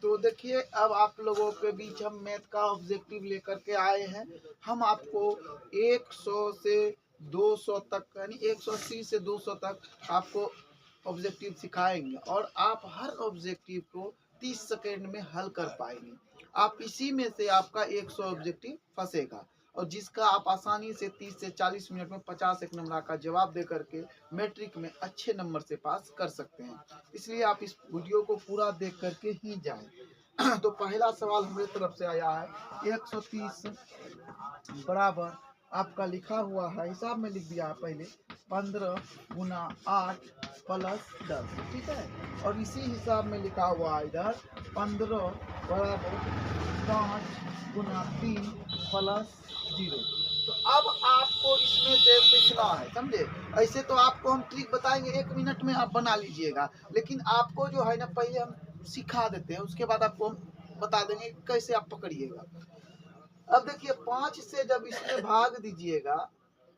तो देखिए, अब आप लोगों के बीच हम मैथ का ऑब्जेक्टिव लेकर के आए हैं। हम आपको 100 से 200 तक, यानी 180 से 200 तक आपको ऑब्जेक्टिव सिखाएंगे और आप हर ऑब्जेक्टिव को 30 सेकेंड में हल कर पाएंगे। आप इसी में से आपका 100 ऑब्जेक्टिव फंसेगा और जिसका आप आसानी से 30 से 40 मिनट में 50 एक नंबर का जवाब दे करके मैट्रिक में अच्छे नंबर से पास कर सकते हैं। इसलिए आप इस वीडियो को पूरा देख करके ही जाएं। तो पहला सवाल हमारी तरफ से आया है, 130 बराबर आपका लिखा हुआ है, हिसाब में लिख दिया है पहले, 15 गुना 8 प्लस 10, ठीक है। और इसी हिसाब में लिखा हुआ है इधर 15 बराबर 5 गुना 3 प्लस 0। तो अब आपको इसमें से सीखना है, समझे। ऐसे तो आपको हम ट्रिक बताएंगे, 1 मिनट में आप बना लीजिएगा, लेकिन आपको जो है ना पहले हम सिखा देते हैं, उसके बाद आपको हम बता देंगे कैसे आप पकड़िएगा। अब देखिए, 5 से जब इसमें भाग दीजिएगा,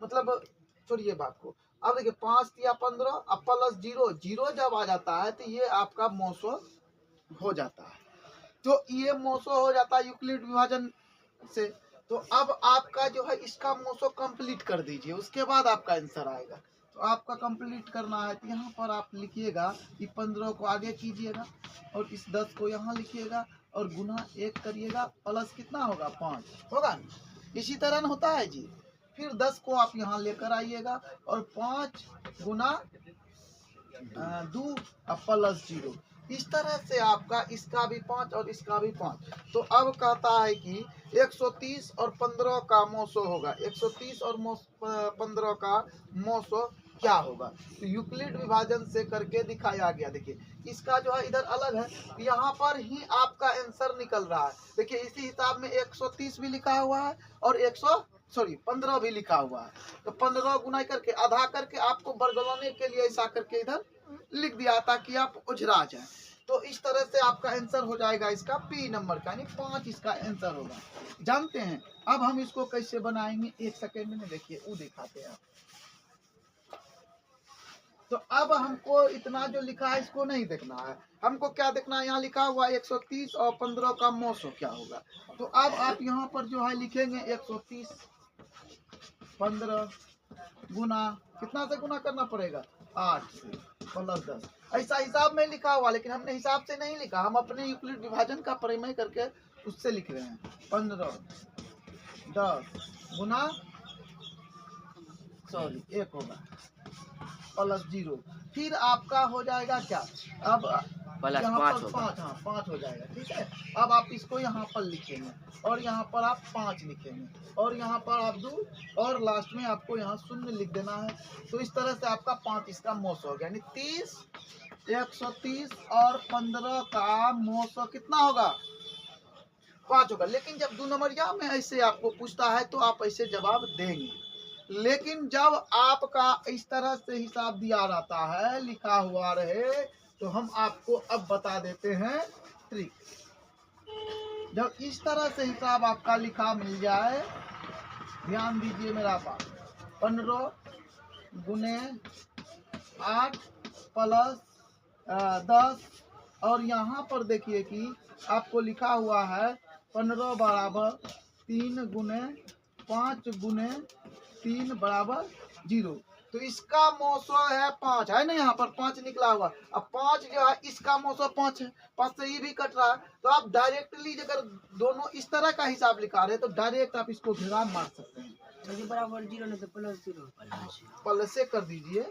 मतलब छोड़िए बात को, अब देखिए 5 या 15 अब प्लस 0, 0 जब आ जाता है तो ये आपका 900 हो जाता है। तो ये 900 हो जाता है यूक्लिड विभाजन से। तो अब आपका जो है इसका 900 कंप्लीट कर दीजिए, उसके बाद आपका आंसर आएगा। तो आपका कंप्लीट करना है तो यहाँ पर आप लिखिएगा कि 15 को आगे कीजिएगा और इस 10 को यहाँ लिखिएगा और गुना 1 करिएगा, प्लस कितना होगा 5 होगा ना। इसी तरह न होता है जी। फिर 10 को आप यहाँ लेकर आइएगा और 5 गुना 2 प्लस 0। इस तरह से आपका इसका भी 5 और इसका भी 5। तो अब कहता है कि 130 और 15 का 900 होगा, 130 और 15 का 900 क्या होगा। तो यूक्लिड विभाजन से करके दिखाया गया। देखिए इसका जो है इधर अलग है, यहाँ पर ही आपका आंसर निकल रहा है। देखिए इसी हिसाब में 130 भी लिखा हुआ है और 15 भी लिखा हुआ है। तो 15 गुना करके आधा करके आपको बरगलाने के लिए ऐसा करके इधर लिख दिया ताकि आप उजरा जाए। तो इस तरह से आपका आंसर हो जाएगा इसका पी नंबर का, यानी 5 इसका आंसर होगा। जानते हैं अब हम इसको कैसे बनाएंगे, 1 सेकेंड में देखिए वो दिखाते हैं। तो अब हमको इतना जो लिखा है इसको नहीं देखना है, हमको क्या देखना है, यहाँ लिखा हुआ 130 और 15 का 900 क्या होगा। तो अब आप यहाँ पर जो है लिखेंगे 130 15 गुना, कितना से गुना करना पड़ेगा 8 से प्लस 10। ऐसा हिसाब में लिखा हुआ, लेकिन हमने हिसाब से नहीं लिखा, हम अपने यूक्लिड विभाजन का प्रमेय करके उससे लिख रहे हैं। 15 10 गुना 1 होगा प्लस 0। फिर आपका हो जाएगा क्या, अब यहाँ पर 5, हाँ 5 हो जाएगा, ठीक है। अब आप इसको यहाँ पर लिखेंगे और यहाँ पर आप 5 लिखेंगे और यहाँ पर आप 2 और लास्ट में आपको यहाँ 0 लिख देना है। तो इस तरह से आपका 5 इसका 900 हो गया, यानी 30 130 और 15 का 900 कितना होगा 5 होगा। लेकिन जब 2 नंबरिया में ऐसे आपको पूछता है तो आप ऐसे जवाब देंगे, लेकिन जब आपका इस तरह से हिसाब दिया रहता है, लिखा हुआ रहे, तो हम आपको अब बता देते हैं ट्रिक। जब इस तरह से हिसाब आपका लिखा मिल जाए, ध्यान दीजिए मेरा बात, 15 गुने 8 प्लस 10 और यहाँ पर देखिए कि आपको लिखा हुआ है 15 बराबर 3 गुने 5 गुने 3 बराबर 0। तो इसका 900 है 5 है ना, यहाँ पर 5 निकला हुआ। अब 5 जो है इसका 900 5 है, 5 से ये भी कट रहा है। तो आप डायरेक्टली अगर दोनों इस तरह का हिसाब लिखा रहे तो डायरेक्ट आप इसको घेरा मार सकते हैं। बराबर 0 नहीं तो प्लस 0 प्लस से कर दीजिए,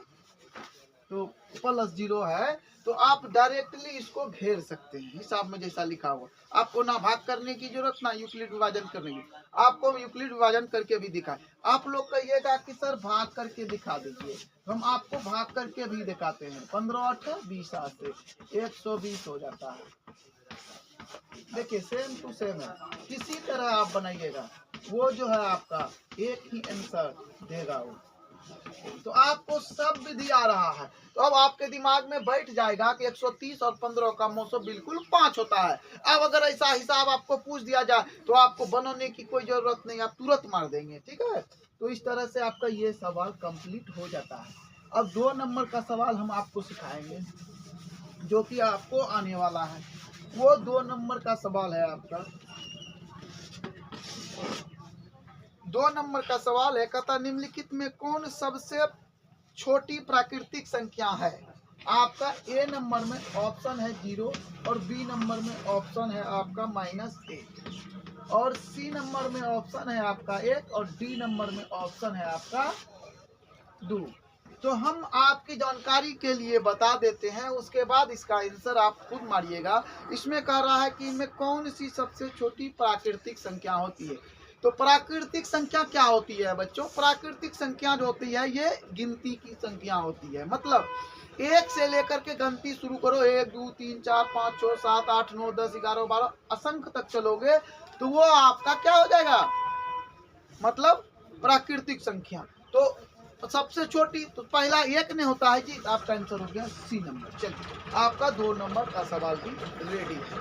तो प्लस 0 है तो आप डायरेक्टली इसको घेर सकते हैं हिसाब में जैसा लिखा हुआ। आपको ना भाग करने की जरूरत, ना यूक्लिड विभाजन करने की। आपको हम यूक्लिड विभाजन करके भी दिखाए। आप लोग कहिएगा कि सर भाग करके दिखा दीजिए, हम आपको भाग करके भी दिखाते हैं। 15 8 20 8 से 120 हो जाता है। देखिए सेम टू सेम है, किसी तरह आप बनाइएगा, वो जो है आपका एक ही आंसर देगा वो। तो आपको सब विधि आ रहा है, तो अब आपके दिमाग में बैठ जाएगा कि 130 और 15 का 900 बिल्कुल 5 होता है। अब अगर ऐसा हिसाब आपको पूछ दिया जाए तो आपको बनाने की कोई जरूरत नहीं, आप तुरंत मार देंगे, ठीक है। तो इस तरह से आपका ये सवाल कंप्लीट हो जाता है। अब 2 नंबर का सवाल हम आपको सिखाएंगे जो कि आपको आने वाला है। वो 2 नंबर का सवाल है आपका। 2 नंबर का सवाल है, कहता निम्नलिखित में कौन सबसे छोटी प्राकृतिक संख्या है। आपका ए नंबर में ऑप्शन है 0 और बी नंबर में ऑप्शन है आपका -8 और सी नंबर में ऑप्शन है आपका 1 और डी नंबर में ऑप्शन है आपका 2। तो हम आपकी जानकारी के लिए बता देते हैं, उसके बाद इसका आंसर आप खुद मारिएगा। इसमें कह रहा है कि इनमें कौन सी सबसे छोटी प्राकृतिक संख्या होती है। तो प्राकृतिक संख्या क्या होती है बच्चों? प्राकृतिक संख्या जो होती है ये गिनती की संख्या होती है। मतलब 1 से लेकर के गिनती शुरू करो, 1 2 3 4 5 6 7 8 9 10 11 12 असंख्य तक चलोगे तो वो आपका क्या हो जाएगा, मतलब प्राकृतिक संख्या। तो सबसे छोटी तो पहला 1 ने होता है जी, आपका आंसर हो गया सी नंबर। चलिए आपका 2 नंबर का सवाल भी रेडी है।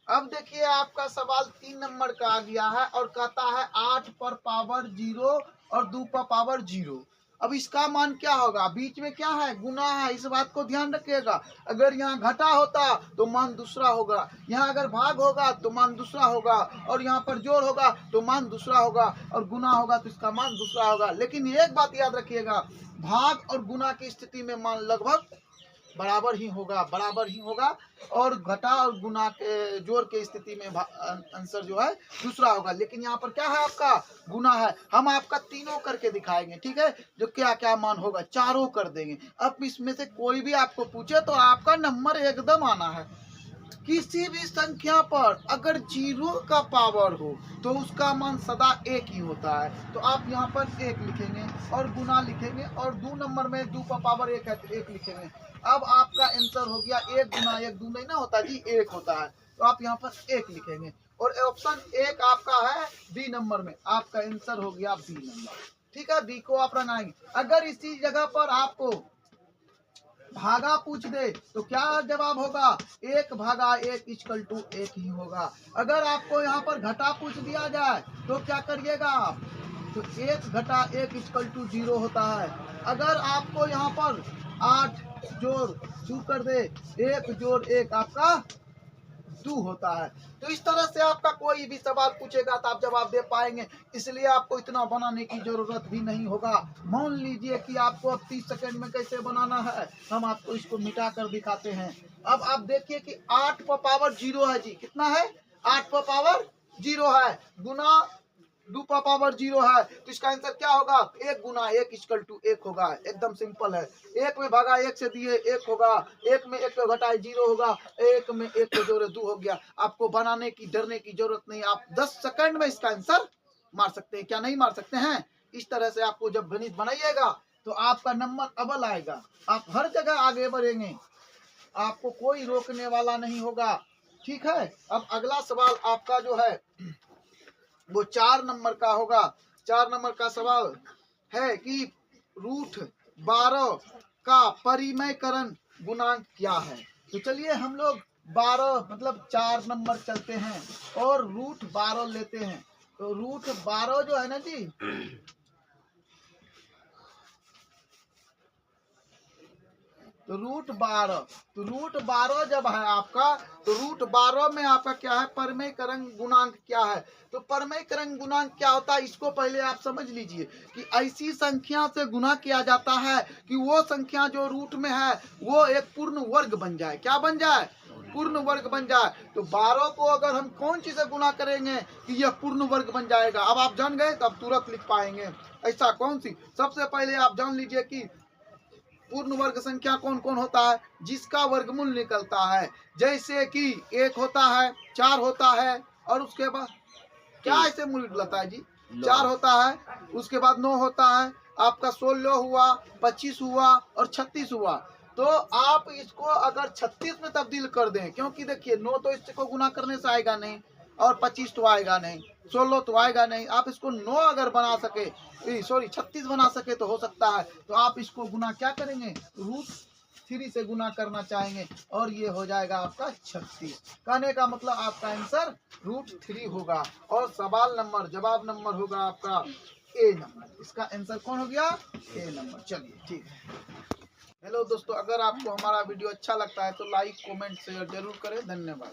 अब देखिए आपका सवाल 3 नंबर का आ गया है और कहता है 8 पर पावर 0 और 2 पर पावर 0। अब इसका मान क्या होगा? बीच में क्या है? गुना है, इस बात को ध्यान रखिएगा। अगर यहाँ घटा होता तो मान दूसरा होगा, यहाँ अगर भाग होगा तो मान दूसरा होगा, और यहाँ पर जोड़ होगा तो मान दूसरा होगा, और गुना होगा तो इसका मान दूसरा होगा। लेकिन एक बात याद रखिएगा, भाग और गुना की स्थिति में मान लगभग बराबर ही होगा, बराबर ही होगा, और घटा और गुना के जोड़ के स्थिति में आंसर जो है दूसरा होगा। लेकिन यहाँ पर क्या है, आपका गुना है। हम आपका तीनों करके दिखाएंगे, ठीक है, जो क्या क्या मान होगा चारों कर देंगे। अब इसमें से कोई भी आपको पूछे तो आपका नंबर एकदम आना है। किसी भी संख्या पर अगर 0 का पावर हो तो उसका मान सदा 1 ही होता है। तो आप यहाँ पर 1 लिखेंगे और गुना लिखेंगे, और 2 नंबर में 2 का पावर 1 है तो 1 लिखेंगे। अब आपका आंसर हो गया 1 गुना 1, 2 नहीं ना होता जी, 1 होता है। तो आप यहाँ पर 1 लिखेंगे, और ऑप्शन 1 आपका है बी नंबर में, आपका आंसर हो गया बी नंबर। ठीक है, बी को आप बनाएंगे। अगर इसी जगह पर आपको भागा पूछ दे तो क्या जवाब होगा? 1 भागा 1 इक्वल टू 1 ही होगा। अगर आपको यहाँ पर घटा पूछ दिया जाए तो क्या करिएगा आप? तो 1 घटा 1 इक्वल टू 0 होता है। अगर आपको यहाँ पर 8 जोड़ 2 कर दे, 1 जोड़ 1 आपका 2 होता है। तो इस तरह से आपका कोई भी सवाल पूछेगा तो आप जवाब दे पाएंगे, इसलिए आपको इतना बनाने की जरूरत भी नहीं होगा। मान लीजिए कि आपको अब 30 सेकंड में कैसे बनाना है, हम आपको इसको मिटा कर दिखाते हैं। अब आप देखिए कि 8 पर पावर 0 है जी, कितना है? 8 पर पावर 0 है, गुना 2 पर पावर 0 है, तो इसका आंसर क्या होगा? 1 गुना 1 इक्वल टू 1 होगा। एकदम सिंपल है। 1 में भागा 1 से दिए 1 होगा, 1 में 1 को घटाए 0 होगा, 1 में 1 को जोड़े 2 हो गया। आपको बनाने की डरने की जरूरत नहीं, आप 10 सेकंड में इसका आंसर मार सकते हैं। क्या नहीं मार सकते हैं? इस तरह से आपको जब गणित बनाइएगा तो आपका नंबर अव्वल आएगा, आप हर जगह आगे बढ़ेंगे, आपको कोई रोकने वाला नहीं होगा। ठीक है, अब अगला सवाल आपका जो है वो 4 नंबर का होगा। 4 नंबर का सवाल है कि √12 का परिमेयकरण गुणांक क्या है। तो चलिए हम लोग 12 मतलब 4 नंबर चलते हैं और √12 लेते हैं। तो √12 जो है ना जी, तो √12 जब है आपका, तो √12 में आपका क्या है? परिमेयकरण गुणांक क्या है? तो परिमेयकरण गुणांक क्या होता है, इसको पहले आप समझ लीजिए कि ऐसी संख्या से गुना किया जाता है कि वो संख्या जो रूट में है वो एक पूर्ण वर्ग बन जाए। क्या बन जाए? पूर्ण वर्ग बन जाए। तो 12 को अगर हम कौन चीज से गुना करेंगे कि यह पूर्ण वर्ग बन जाएगा? अब आप जान गए, तब तुरंत लिख पाएंगे। ऐसा कौन सी? सबसे पहले आप जान लीजिए कि पूर्ण वर्ग संख्या कौन कौन होता है? जिसका वर्गमूल निकलता है। जैसे कि 1 होता है, 4 होता है, और उसके बाद क्या ऐसे मूल निकलता है जी? 4 होता है, उसके बाद 9 होता है, आपका 16 हुआ, 25 हुआ और 36 हुआ। तो आप इसको अगर 36 में तब्दील कर दें, क्योंकि देखिए 9 तो इसको गुना करने से आएगा नहीं, और 25 तो आएगा नहीं, 16 तो आएगा नहीं। आप इसको 9 अगर बना सके, 36 बना सके तो हो सकता है। तो आप इसको गुना क्या करेंगे? √3 से गुना करना चाहेंगे, और ये हो जाएगा आपका 36। कहने का मतलब आपका आंसर √3 होगा, और सवाल नंबर जवाब नंबर होगा आपका ए नंबर। इसका आंसर कौन हो गया? ए नंबर। चलिए ठीक है। हेलो दोस्तों, अगर आपको हमारा वीडियो अच्छा लगता है तो लाइक कमेंट शेयर जरूर करें। धन्यवाद।